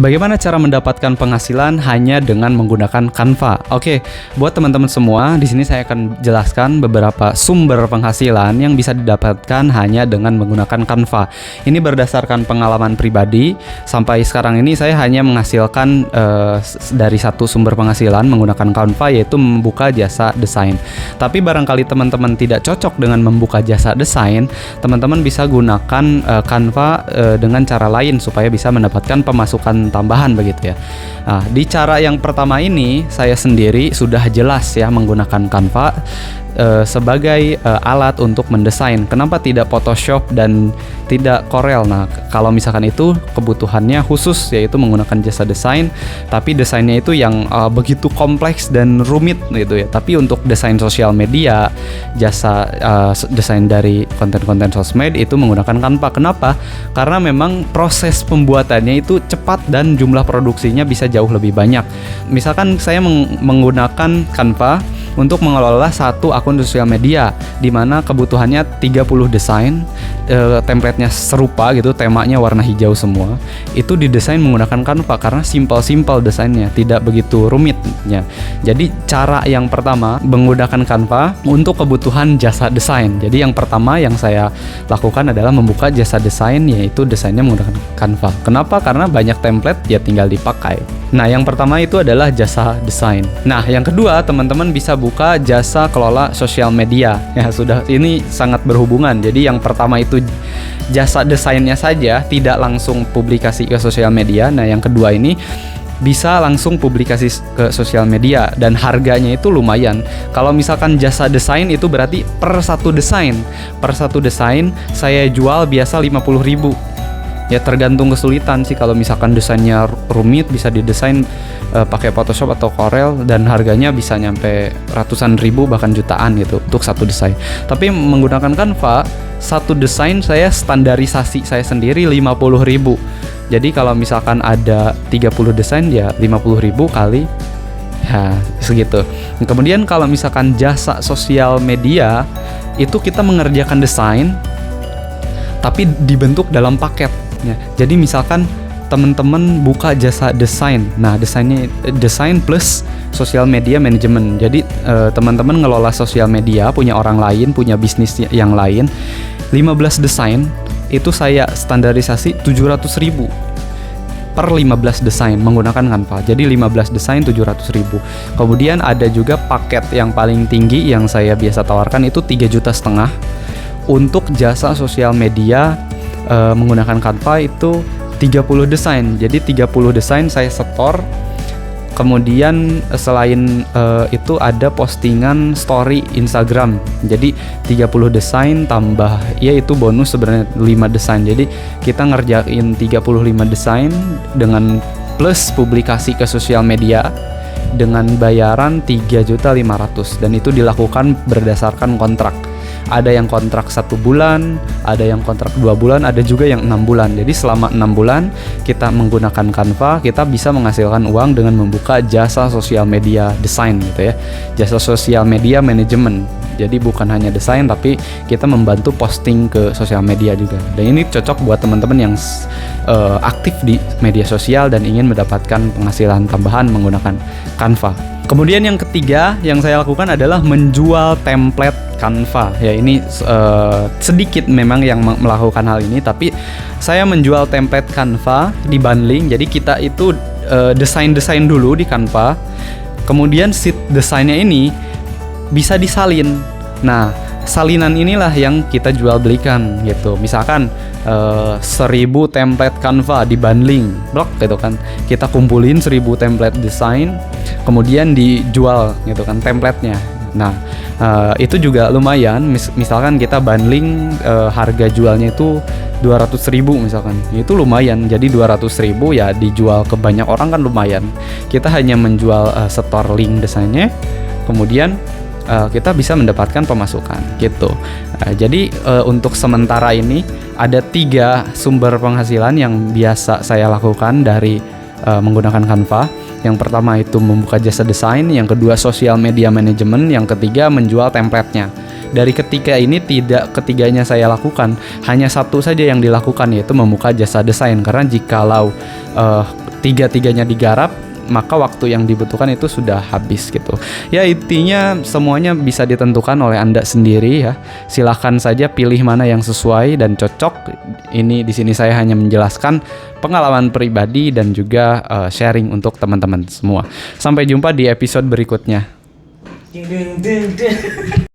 Bagaimana cara mendapatkan penghasilan hanya dengan menggunakan Canva? Oke, buat teman-teman semua, di sini saya akan jelaskan beberapa sumber penghasilan yang bisa didapatkan hanya dengan menggunakan Canva. Ini berdasarkan pengalaman pribadi. Sampai sekarang ini saya hanya menghasilkan dari satu sumber penghasilan menggunakan Canva, yaitu membuka jasa desain. Tapi barangkali teman-teman tidak cocok dengan membuka jasa desain, teman-teman bisa gunakan Canva dengan cara lain supaya bisa mendapatkan pemasukan tambahan begitu ya. Nah, di cara yang pertama ini saya sendiri sudah jelas ya menggunakan Canva sebagai alat untuk mendesain. Kenapa tidak Photoshop dan tidak Corel? Nah, kalau misalkan itu kebutuhannya khusus yaitu menggunakan jasa desain, tapi desainnya itu yang begitu kompleks dan rumit gitu ya. Tapi untuk desain sosial media, jasa desain dari konten-konten sosmed itu menggunakan Canva. Kenapa? Karena memang proses pembuatannya itu cepat dan jumlah produksinya bisa jauh lebih banyak. Misalkan saya menggunakan Canva untuk mengelola satu akun sosial media di mana kebutuhannya 30 desain, template-nya serupa gitu, temanya warna hijau semua. Itu didesain menggunakan Canva karena simpel-simpel desainnya, tidak begitu rumitnya. Jadi cara yang pertama menggunakan Canva untuk kebutuhan jasa desain. Jadi yang pertama yang saya lakukan adalah membuka jasa desain, yaitu desainnya menggunakan Canva. Kenapa? Karena banyak template ya tinggal dipakai. Nah, yang pertama itu adalah jasa desain. Nah, yang kedua teman-teman bisa buka jasa kelola sosial media. Ya, sudah ini sangat berhubungan. Jadi yang pertama itu jasa desainnya saja, tidak langsung publikasi ke sosial media. Nah, yang kedua ini bisa langsung publikasi ke sosial media dan harganya itu lumayan. Kalau misalkan jasa desain itu berarti per satu desain saya jual biasa 50.000. Ya tergantung kesulitan sih. Kalau misalkan desainnya rumit bisa didesain pakai Photoshop atau Corel dan harganya bisa nyampe ratusan ribu bahkan jutaan gitu untuk satu desain. Tapi menggunakan Canva, satu desain saya standarisasi saya sendiri 50.000. Jadi kalau misalkan ada 30 desain ya 50.000 kali ya segitu. Kemudian kalau misalkan jasa sosial media itu kita mengerjakan desain tapi dibentuk dalam paket. Ya, jadi misalkan teman-teman buka jasa desain, nah desainnya desain plus sosial media manajemen. Jadi teman-teman ngelola sosial media, punya orang lain, punya bisnis yang lain, 15 desain itu saya standarisasi 700.000 per 15 desain menggunakan Canva. Jadi 15 desain 700.000. Kemudian ada juga paket yang paling tinggi yang saya biasa tawarkan itu 3,5 juta untuk jasa sosial media. Menggunakan Canva itu 30 desain. Jadi 30 desain saya setor. Kemudian selain itu ada postingan story Instagram. Jadi 30 desain tambah ya itu bonus sebenarnya 5 desain. Jadi kita ngerjain 35 desain dengan plus publikasi ke sosial media dengan bayaran 3.500.000 dan itu dilakukan berdasarkan kontrak. Ada yang kontrak 1 bulan, ada yang kontrak 2 bulan, ada juga yang 6 bulan. Jadi selama 6 bulan kita menggunakan Canva, kita bisa menghasilkan uang dengan membuka jasa sosial media desain gitu ya. Jasa sosial media manajemen. Jadi bukan hanya desain tapi kita membantu posting ke sosial media juga. Dan ini cocok buat teman-teman yang aktif di media sosial dan ingin mendapatkan penghasilan tambahan menggunakan Canva. Kemudian yang ketiga yang saya lakukan adalah menjual template Canva. Ya ini sedikit memang yang melakukan hal ini, tapi saya menjual template Canva di bundling. Jadi kita itu desain dulu di Canva, kemudian sheet desainnya ini bisa disalin. Nah, salinan inilah yang kita jual belikan gitu. Misalkan 1.000 template Canva di bundling blok gitu kan, kita kumpulin 1.000 template desain kemudian dijual gitu kan templatenya. Nah itu juga lumayan. Misalkan kita bundling harga jualnya itu 200.000 misalkan, itu lumayan. Jadi 200.000 ya dijual ke banyak orang kan lumayan. Kita hanya menjual store link desainnya, kemudian kita bisa mendapatkan pemasukan gitu. Jadi untuk sementara ini ada 3 sumber penghasilan yang biasa saya lakukan dari menggunakan Canva. Yang pertama itu membuka jasa desain, yang kedua social media management, yang ketiga menjual template-nya. Dari ketiga ini tidak ketiganya saya lakukan, hanya satu saja yang dilakukan, yaitu membuka jasa desain. Karena jikalau tiga-tiganya digarap, maka waktu yang dibutuhkan itu sudah habis gitu. Ya intinya semuanya bisa ditentukan oleh Anda sendiri ya. Silahkan saja pilih mana yang sesuai dan cocok. Ini di sini saya hanya menjelaskan pengalaman pribadi dan juga sharing untuk teman-teman semua. Sampai jumpa di episode berikutnya.